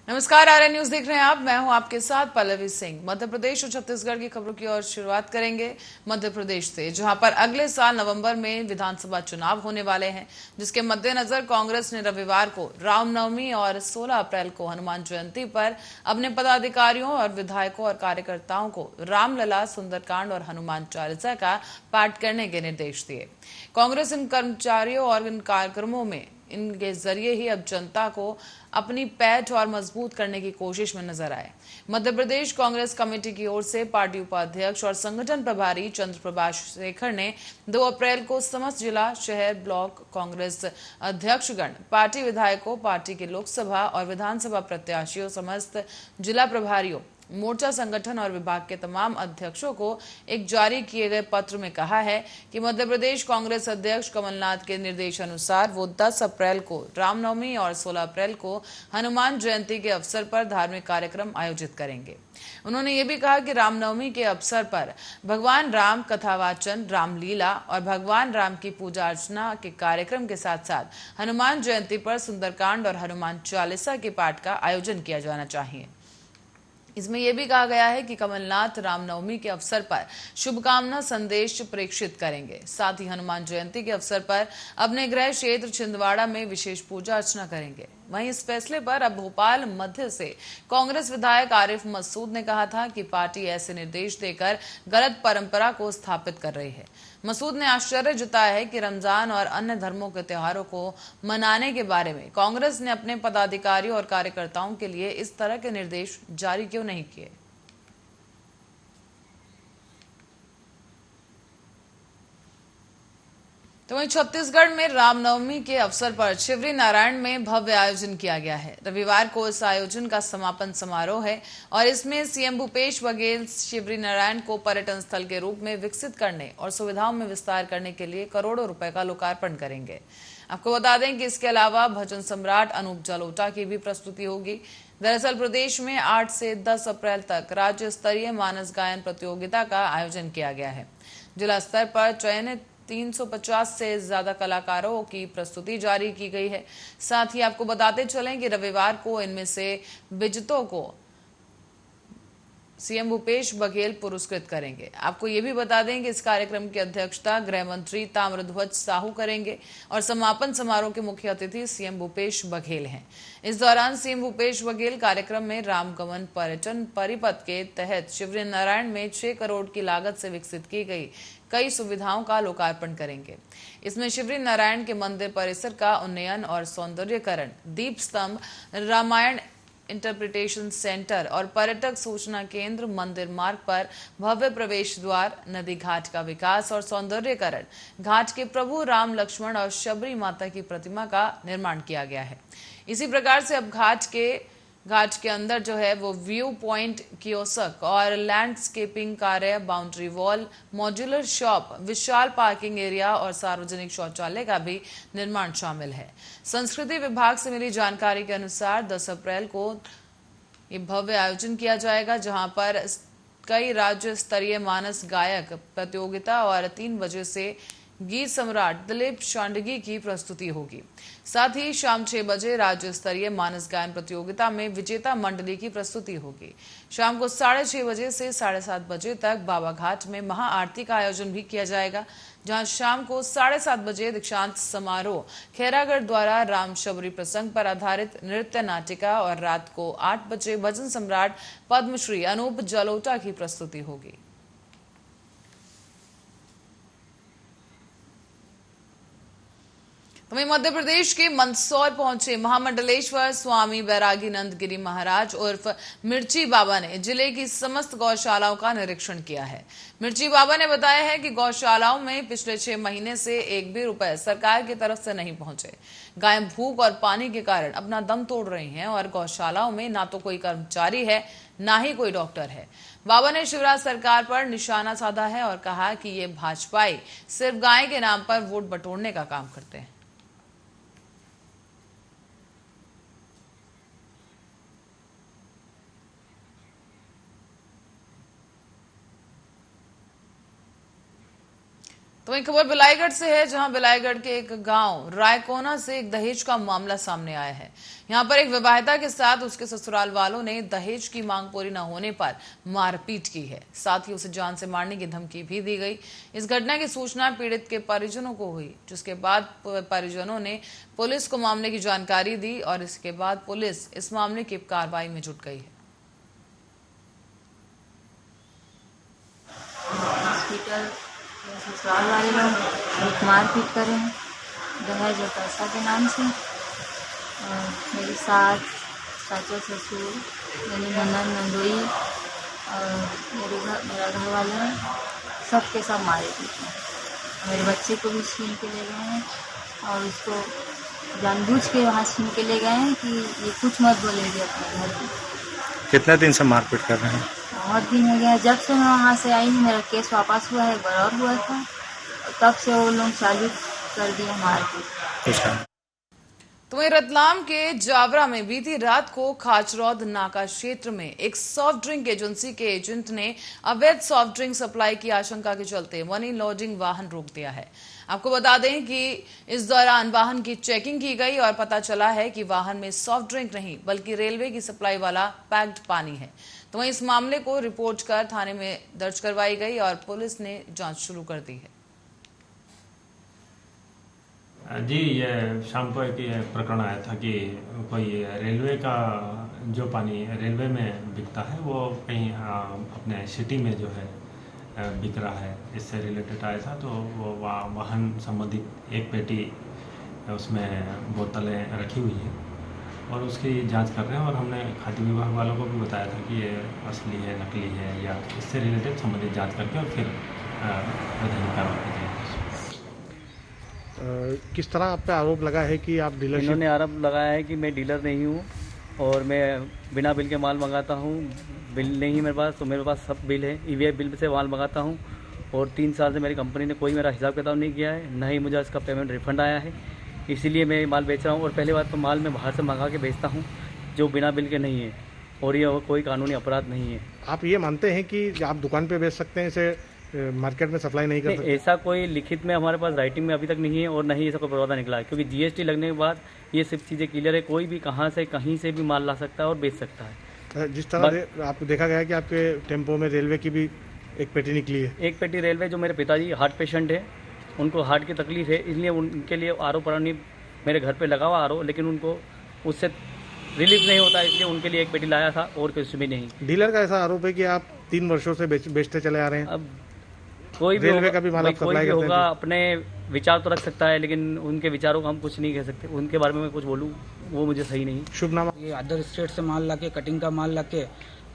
नमस्कार, आर्य न्यूज देख रहे हैं आप। मैं हूं आपके साथ पल्लवी सिंह। मध्य प्रदेश और छत्तीसगढ़ की खबरों की ओर शुरुआत करेंगे मध्य प्रदेश से, जहां पर अगले साल नवंबर में विधानसभा चुनाव होने वाले हैं, जिसके मद्देनजर कांग्रेस ने रविवार को रामनवमी और 16 अप्रैल को हनुमान जयंती पर अपने पदाधिकारियों और विधायकों और कार्यकर्ताओं को रामलला, सुंदरकांड और हनुमान चालीसा का पाठ करने के निर्देश दिए। कांग्रेस इन कर्मचारियों और इन कार्यक्रमों में इनके जरिए ही अब जनता को अपनी पैठ और मजबूत करने की कोशिश में नजर आए। मध्य प्रदेश कांग्रेस कमेटी की ओर से पार्टी उपाध्यक्ष और संगठन प्रभारी चंद्र प्रभाष शेखर ने 2 अप्रैल को समस्त जिला, शहर, ब्लॉक कांग्रेस अध्यक्षगण, पार्टी विधायकों, पार्टी के लोकसभा और विधानसभा प्रत्याशियों, समस्त जिला प्रभारियों, मोर्चा संगठन और विभाग के तमाम अध्यक्षों को एक जारी किए गए पत्र में कहा है कि मध्य प्रदेश कांग्रेस अध्यक्ष कमलनाथ के निर्देशानुसार वो 10 अप्रैल को रामनवमी और 16 अप्रैल को हनुमान जयंती के अवसर पर धार्मिक कार्यक्रम आयोजित करेंगे। उन्होंने ये भी कहा कि रामनवमी के अवसर पर भगवान राम कथावाचन, रामलीला और भगवान राम की पूजा अर्चना के कार्यक्रम के साथ साथ हनुमान जयंती पर सुंदरकांड और हनुमान चालीसा के पाठ का आयोजन किया जाना चाहिए। इसमें यह भी कहा गया है कि कमलनाथ रामनवमी के अवसर पर शुभकामना संदेश प्रेषित करेंगे। साथ ही हनुमान जयंती के अवसर पर अपने गृह क्षेत्र छिंदवाड़ा में विशेष पूजा अर्चना करेंगे। वहीं इस फैसले पर अब भोपाल मध्य से कांग्रेस विधायक आरिफ मसूद ने कहा था कि पार्टी ऐसे निर्देश देकर गलत परंपरा को स्थापित कर रही है। मसूद ने आश्चर्य जताया है कि रमजान और अन्य धर्मों के त्योहारों को मनाने के बारे में कांग्रेस ने अपने पदाधिकारियों और कार्यकर्ताओं के लिए इस तरह के निर्देश जारी क्यों नहीं किए। तो वहीं छत्तीसगढ़ में रामनवमी के अवसर पर शिवरी नारायण में भव्य आयोजन किया गया है। रविवार को इस आयोजन का समापन समारोह है और इसमें सीएम भूपेश बघेल शिवरी नारायण को पर्यटन स्थल के रूप में विकसित करने और सुविधाओं में विस्तार करने के लिए करोड़ों रुपए का लोकार्पण करेंगे। आपको बता दें कि इसके अलावा भजन सम्राट अनूप जलोटा की भी प्रस्तुति होगी। दरअसल प्रदेश में 8 से 10 अप्रैल तक राज्य स्तरीय मानस गायन प्रतियोगिता का आयोजन किया गया है। जिला स्तर पर चयनित 350 से ज्यादा कलाकारों की प्रस्तुति जारी की गई है। साथ ही आपको बताते चलें कि रविवार को इनमें से विजेताओं को सीएम भूपेश बघेल पुरस्कृत करेंगे। आपको ये भी बता दें कि इस कार्यक्रम की अध्यक्षता गृह मंत्री ताम्रध्वज साहू करेंगे और समापन समारोह के मुख्य अतिथि सीएम भूपेश बघेल हैं। इस दौरान सीएम भूपेश बघेल कार्यक्रम में रामगमन पर्यटन परिपथ के तहत शिवरी नारायण में 6 करोड़ की लागत से विकसित की गई कई सुविधाओं का लोकार्पण करेंगे। इसमें शिवरी नारायण के मंदिर परिसर का उन्नयन और सौंदर्यीकरण, दीप स्तंभ, रामायण इंटरप्रिटेशन सेंटर और पर्यटक सूचना केंद्र, मंदिर मार्ग पर भव्य प्रवेश द्वार, नदी घाट का विकास और सौंदर्यीकरण, घाट के प्रभु राम, लक्ष्मण और शबरी माता की प्रतिमा का निर्माण किया गया है। इसी प्रकार से अब घाट के अंदर जो है वो व्यू पॉइंट, कियोस्क और लैंडस्केपिंग कार्य, बाउंड्री वॉल, मॉड्यूलर शॉप, विशाल पार्किंग एरिया और सार्वजनिक शौचालय का भी निर्माण शामिल है। संस्कृति विभाग से मिली जानकारी के अनुसार 10 अप्रैल को ये भव्य आयोजन किया जाएगा, जहां पर कई राज्य स्तरीय मानस गायक प्रतियोगिता और 3 बजे से गीत सम्राट दिलीप शांडगी की प्रस्तुति होगी। साथ ही शाम 6 बजे राज्य स्तरीय मानस गायन प्रतियोगिता में विजेता मंडली की प्रस्तुति होगी। शाम को 6:30 बजे से 7:30 बजे तक बाबा घाट में महाआरती का आयोजन भी किया जाएगा, जहां शाम को 7:30 बजे दीक्षांत समारोह खैरागढ़ द्वारा राम शबरी प्रसंग पर आधारित नृत्य नाटिका और रात को 8 बजे भजन सम्राट पद्मश्री अनूप जलोटा की प्रस्तुति होगी। वहीं मध्य प्रदेश के मंदसौर पहुंचे महामंडलेश्वर स्वामी बैरागीनंद गिरी महाराज उर्फ मिर्ची बाबा ने जिले की समस्त गौशालाओं का निरीक्षण किया है। मिर्ची बाबा ने बताया है कि गौशालाओं में पिछले 6 महीने से एक भी रुपए सरकार की तरफ से नहीं पहुंचे। गायें भूख और पानी के कारण अपना दम तोड़ रही हैं और गौशालाओं में ना तो कोई कर्मचारी है, ना ही कोई डॉक्टर है। बाबा ने शिवराज सरकार पर निशाना साधा है और कहा कि ये भाजपाई सिर्फ गाय के नाम पर वोट बटोरने का काम करते हैं। तो वही खबर बिलाईगढ़ से है, जहां बिलाईगढ़ के एक गांव रायकोना से एक दहेज का मामला सामने आया है। यहां पर एक विवाहिता के साथ उसके ससुराल वालों ने दहेज की मांग पूरी न होने पर मारपीट की है। साथ ही उसे जान से मारने की धमकी भी दी गई। इस घटना की सूचना पीड़ित के परिजनों को हुई, जिसके बाद परिजनों ने पुलिस को मामले की जानकारी दी और इसके बाद पुलिस इस मामले की कार्रवाई में जुट गई है। ससुराल वाले लोग मारपीट करें दहेज और पैसा के नाम से। और मेरी सास, चाचा, ससुर, मेरी ननद, नंदोई और मेरा घर वाला सबके सब मारे पीटे। मेरे बच्चे को भी छीन के ले गए हैं और उसको जानबूझ के वहाँ छीन के ले गए हैं कि ये कुछ मत बोलेगी अपने घर में। कितने दिन से मारपीट कर रहे हैं? बहुत दिन हो गया, जब से मैं वहाँ से आई हूँ। मेरा केस वापस हुआ है, एक बार और हुआ था, तब से वो लोग चालू कर दिए मारपीट। तो वहीं रतलाम के जावरा में बीती रात को खाचरौद नाका क्षेत्र में एक सॉफ्ट ड्रिंक एजेंसी के एजेंट ने अवैध सॉफ्ट ड्रिंक सप्लाई की आशंका के चलते मनी लॉन्ड्रिंग वाहन रोक दिया है। आपको बता दें कि इस दौरान वाहन की चेकिंग की गई और पता चला है कि वाहन में सॉफ्ट ड्रिंक नहीं बल्कि रेलवे की सप्लाई वाला पैक्ड पानी है। तो वहीं इस मामले को रिपोर्ट कर थाने में दर्ज करवाई गई और पुलिस ने जांच शुरू कर दी है। जी, ये शाम को एक ये प्रकरण आया था कि कोई रेलवे का जो पानी रेलवे में बिकता है वो कहीं अपने सिटी में जो है बिक रहा है, इससे रिलेटेड आया था। तो वो वाहन संबंधित एक पेटी उसमें बोतलें रखी हुई हैं और उसकी जांच कर रहे हैं। और हमने खाद्य विभाग वालों को भी बताया था कि ये असली है, नकली है या इससे रिलेटेड संबंधित जांच करके और फिर वैधानिक कार्रवाई की जाएगी। किस तरह आप पे आरोप लगा है कि आप डीलर? इन्होंने आरोप लगाया है कि मैं डीलर नहीं हूँ और मैं बिना बिल के माल मंगाता हूँ। बिल नहीं मेरे पास, तो मेरे पास सब बिल है, ईवीआई बिल से माल मंगाता हूँ। और 3 साल से मेरी कंपनी ने कोई मेरा हिसाब किताब नहीं किया है, न ही मुझे इसका पेमेंट रिफंड आया है। इसीलिए मैं माल बेच रहा हूँ। और पहली बात तो माल मैं बाहर से मंगा के बेचता हूँ जो बिना बिल के नहीं है और ये कोई कानूनी अपराध नहीं है। आप ये मानते हैं कि आप दुकान पे बेच सकते हैं, इसे मार्केट में सप्लाई नहीं कर सकते? ऐसा कोई लिखित में हमारे पास राइटिंग में अभी तक नहीं है और न ही ऐसा कोई प्रावधान निकला है, क्योंकि जीएसटी लगने के बाद ये सब चीज़ें क्लियर है। कोई भी कहाँ से कहीं से भी माल ला सकता है और बेच सकता है। जिस तरह आपको देखा गया है कि आपके टेम्पो में रेलवे की भी एक पेटी निकली है। एक पेटी रेलवे, जो मेरे पिताजी हार्ट पेशेंट है, उनको हार्ट की तकलीफ है, इसलिए उनके लिए आरओ पानी मेरे घर पे लगा हुआ आरओ, लेकिन उनको उससे रिलीफ नहीं होता, इसलिए उनके लिए एक पेटी लाया था और कुछ भी नहीं। डीलर का ऐसा आरोप है कि आप 3 वर्षों से बेचते चले आ रहे हैं। अब कोई भी रेलवे का भी माल कोई भी होगा, अपने विचार तो रख सकता है, लेकिन उनके विचारों को हम कुछ नहीं कह सकते। उनके बारे में मैं कुछ बोलूँ वो मुझे सही नहीं। शुभ नाम? ये अदर स्टेट से माल लाके, कटिंग का माल लाके,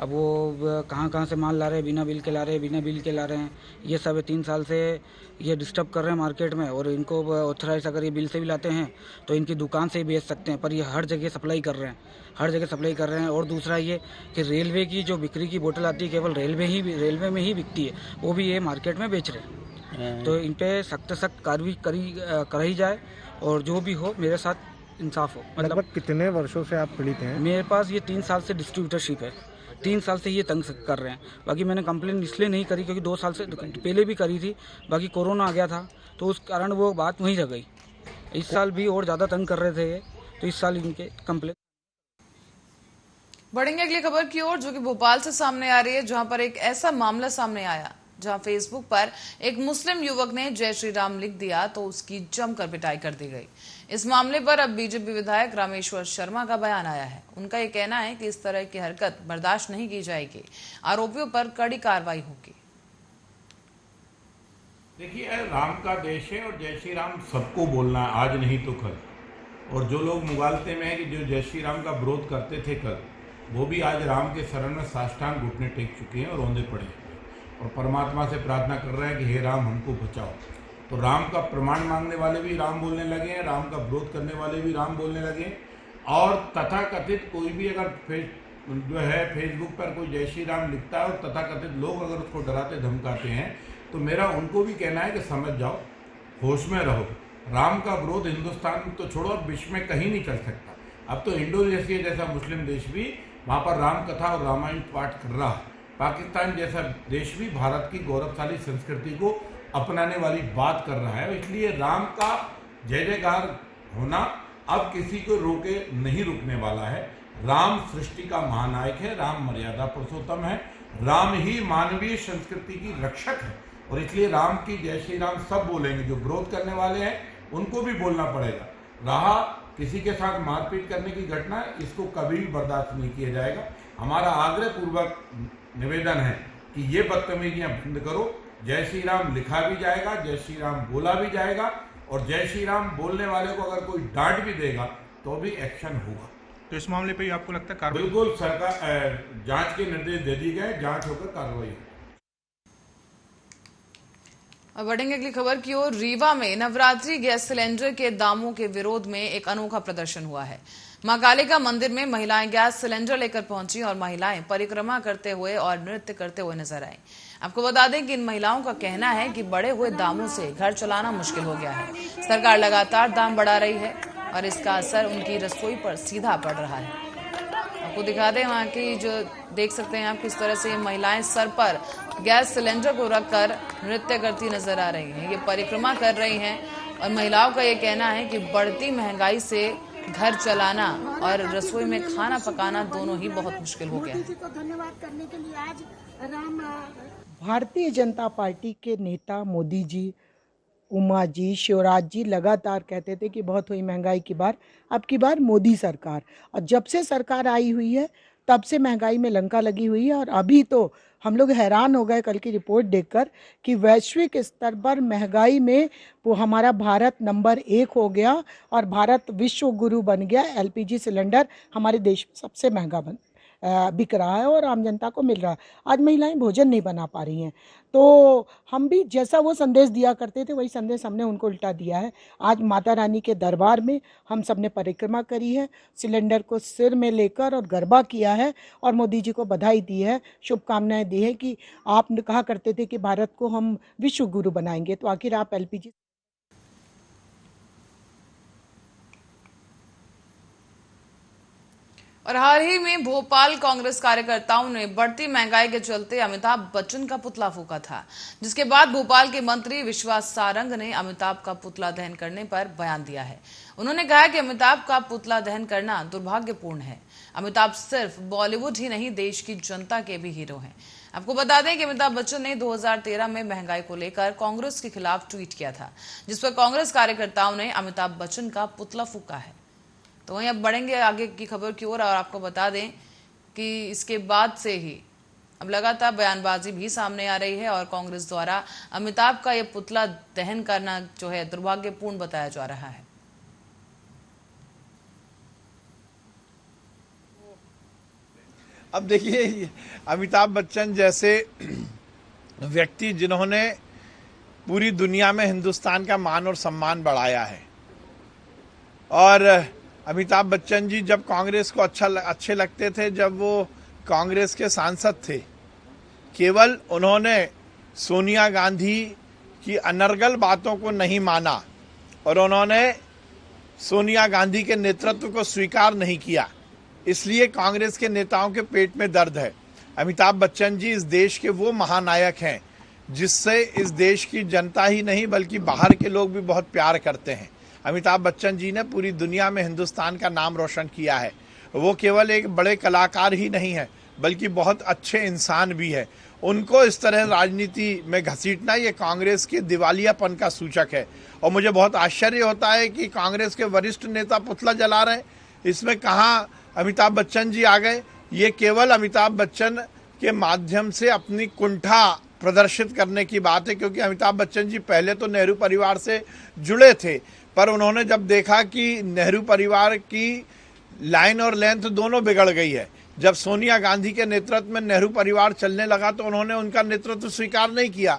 अब वो कहाँ से माल ला रहे हैं, बिना बिल के ला रहे हैं, बिना बिल के ला रहे हैं। ये सब 3 साल से ये डिस्टर्ब कर रहे हैं मार्केट में। और इनको ऑथराइज अगर ये बिल से भी लाते हैं तो इनकी दुकान से ही बेच सकते हैं, पर ये हर जगह सप्लाई कर रहे हैं, हर जगह सप्लाई कर रहे हैं। और दूसरा ये कि रेलवे की जो बिक्री की बोतल आती है केवल रेलवे में ही बिकती है, वो भी ये मार्केट में बेच रहे हैं। तो इन पे सख्त कार्रवाई कराई जाए और जो भी हो मेरे साथ इंसाफ हो। मतलब कितने वर्षों से आप पीड़ित हैं? मेरे पास ये 3 साल से डिस्ट्रीब्यूटरशिप है, 3 साल से ये तंग कर रहे हैं। बाकी मैंने कंप्लेन इसलिए नहीं करी क्योंकि 2 साल से पहले भी करी थी, बाकी कोरोना आ गया था तो उस कारण वो बात वहीं रह गई। इस साल भी और ज़्यादा तंग कर रहे थे ये, तो इस साल इनके कंप्लेन। बढ़ेंगे अगली खबर की ओर, जो कि भोपाल से सामने आ रही है, जहां पर एक ऐसा मामला सामने आया जहां फेसबुक पर एक मुस्लिम युवक ने जय श्री राम लिख दिया तो उसकी जमकर पिटाई कर दी गई। इस मामले पर अब बीजेपी विधायक रामेश्वर शर्मा का बयान आया है। उनका ये कहना है कि इस तरह की हरकत बर्दाश्त नहीं की जाएगी, आरोपियों पर कड़ी कार्रवाई होगी। देखिए, राम का देश है और जय श्री राम सबको बोलना है, आज नहीं तो कल। और जो लोग मुगालते में है कि जो जय श्री राम का विरोध करते थे कल, वो भी आज राम के शरण में साष्टांग घुटने टेक चुके हैं और रोंदे पड़े हैं और परमात्मा से प्रार्थना कर रहे हैं कि हे राम हमको बचाओ। तो राम का प्रमाण मांगने वाले भी राम बोलने लगे हैं, राम का विरोध करने वाले भी राम बोलने लगे हैं। और तथाकथित कोई भी अगर फेसबुक पर कोई जय श्री राम लिखता है और तथाकथित लोग अगर उसको डराते धमकाते हैं, तो मेरा उनको भी कहना है कि समझ जाओ, होश में रहो। राम का विरोध हिंदुस्तान तो छोड़ो, विश्व में कहीं नहीं चल सकता। अब तो इंडोनेशिया जैसा मुस्लिम देश भी वहाँ पर राम कथा और रामायण पाठ कर रहा है। पाकिस्तान जैसा देश भी भारत की गौरवशाली संस्कृति को अपनाने वाली बात कर रहा है। इसलिए राम का जय जयकार होना अब किसी को रोके नहीं रुकने वाला है। राम सृष्टि का महानायक है, राम मर्यादा पुरुषोत्तम है, राम ही मानवीय संस्कृति की रक्षक है और इसलिए राम की जय श्री राम सब बोलेंगे। जो विरोध करने वाले हैं उनको भी बोलना पड़ेगा। रहा किसी के साथ मारपीट करने की घटना, इसको कभी भी बर्दाश्त नहीं किया जाएगा। हमारा आग्रह पूर्वक निवेदन है कि ये बदतमीजियां बंद करो। जय श्री राम लिखा भी जाएगा, जय श्री राम बोला भी जाएगा और जय श्री राम बोलने वाले को अगर कोई डांट भी देगा तो भी एक्शन होगा। तो इस मामले पे आपको लगता है कार्रवाई? बिल्कुल, सरकार जांच के निर्देश दे दिए गए, जांच होकर कार्रवाई होगी। अब बढ़ेंगे अगली खबर की ओर। रीवा में नवरात्रि गैस सिलेंडर के दामों के विरोध में एक अनोखा प्रदर्शन हुआ है। मां कालिका मंदिर में महिलाएं गैस सिलेंडर लेकर पहुंची और महिलाएं परिक्रमा करते हुए और नृत्य करते हुए नजर आई। आपको बता दें कि इन महिलाओं का कहना है कि बढ़े हुए दामों से घर चलाना मुश्किल हो गया है। सरकार लगातार दाम बढ़ा रही है और इसका असर उनकी रसोई पर सीधा पड़ रहा है। आपको दिखा दें वहाँ की जो देख सकते हैं आप किस तरह से ये महिलाएं सर पर गैस सिलेंडर को रखकर नृत्य करती नजर आ रही हैं। ये परिक्रमा कर रही हैं और महिलाओं का ये कहना है कि बढ़ती महंगाई से घर चलाना और रसोई में खाना पकाना दोनों ही बहुत मुश्किल हो गया है। धन्यवाद करने के लिए आज राम भारतीय जनता पार्टी के नेता मोदी जी, उमा जी, शिवराज जी लगातार कहते थे कि बहुत हुई महंगाई की बार, अब की बार मोदी सरकार। और जब से सरकार आई हुई है तब से महंगाई में लंका लगी हुई है और अभी तो हम लोग हैरान हो गए कल की रिपोर्ट देखकर कि वैश्विक स्तर पर महंगाई में वो हमारा भारत नंबर 1 हो गया और भारत विश्व गुरु बन गया। एलपीजी सिलेंडर हमारे देश में सबसे महंगा बिक रहा है और आम जनता को मिल रहा है। आज महिलाएं भोजन नहीं बना पा रही हैं, तो हम भी जैसा वो संदेश दिया करते थे वही संदेश हमने उनको उल्टा दिया है। आज माता रानी के दरबार में हम सब ने परिक्रमा करी है, सिलेंडर को सिर में लेकर और गरबा किया है और मोदी जी को बधाई दी है, शुभकामनाएं दी है कि आप कहा करते थे कि भारत को हम विश्व गुरु बनाएंगे, तो आखिर आप एलपीजी। और हाल ही में भोपाल कांग्रेस कार्यकर्ताओं ने बढ़ती महंगाई के चलते अमिताभ बच्चन का पुतला फूंका था, जिसके बाद भोपाल के मंत्री विश्वास सारंग ने अमिताभ का पुतला दहन करने पर बयान दिया है। उन्होंने कहा कि अमिताभ का पुतला दहन करना दुर्भाग्यपूर्ण है। अमिताभ सिर्फ बॉलीवुड ही नहीं देश की जनता के भी हीरो हैं। आपको बता दें कि अमिताभ बच्चन ने 2013 में महंगाई को लेकर कांग्रेस के खिलाफ ट्वीट किया था, जिस पर कांग्रेस कार्यकर्ताओं ने अमिताभ बच्चन का पुतला फूंका है। तो वहीं अब बढ़ेंगे आगे की खबर की ओर और आपको बता दें कि इसके बाद से ही अब लगातार बयानबाजी भी सामने आ रही है और कांग्रेस द्वारा अमिताभ का यह पुतला दहन करना जो है दुर्भाग्यपूर्ण बताया जा रहा है। अब देखिए, अमिताभ बच्चन जैसे व्यक्ति जिन्होंने पूरी दुनिया में हिंदुस्तान का मान और सम्मान बढ़ाया है, और अमिताभ बच्चन जी जब कांग्रेस को अच्छे लगते थे जब वो कांग्रेस के सांसद थे। केवल उन्होंने सोनिया गांधी की अनर्गल बातों को नहीं माना और उन्होंने सोनिया गांधी के नेतृत्व को स्वीकार नहीं किया, इसलिए कांग्रेस के नेताओं के पेट में दर्द है। अमिताभ बच्चन जी इस देश के वो महानायक हैं जिससे इस देश की जनता ही नहीं बल्कि बाहर के लोग भी बहुत प्यार करते हैं। अमिताभ बच्चन जी ने पूरी दुनिया में हिंदुस्तान का नाम रोशन किया है। वो केवल एक बड़े कलाकार ही नहीं है बल्कि बहुत अच्छे इंसान भी है। उनको इस तरह राजनीति में घसीटना ये कांग्रेस के दिवालियापन का सूचक है और मुझे बहुत आश्चर्य होता है कि कांग्रेस के वरिष्ठ नेता पुतला जला रहे हैं। इसमें कहाँ अमिताभ बच्चन जी आ गए? ये केवल अमिताभ बच्चन के माध्यम से अपनी कुंठा प्रदर्शित करने की बात है, क्योंकि अमिताभ बच्चन जी पहले तो नेहरू परिवार से जुड़े थे, पर उन्होंने जब देखा कि नेहरू परिवार की लाइन और लेंथ दोनों बिगड़ गई है, जब सोनिया गांधी के नेतृत्व में नेहरू परिवार चलने लगा तो उन्होंने उनका नेतृत्व स्वीकार नहीं किया।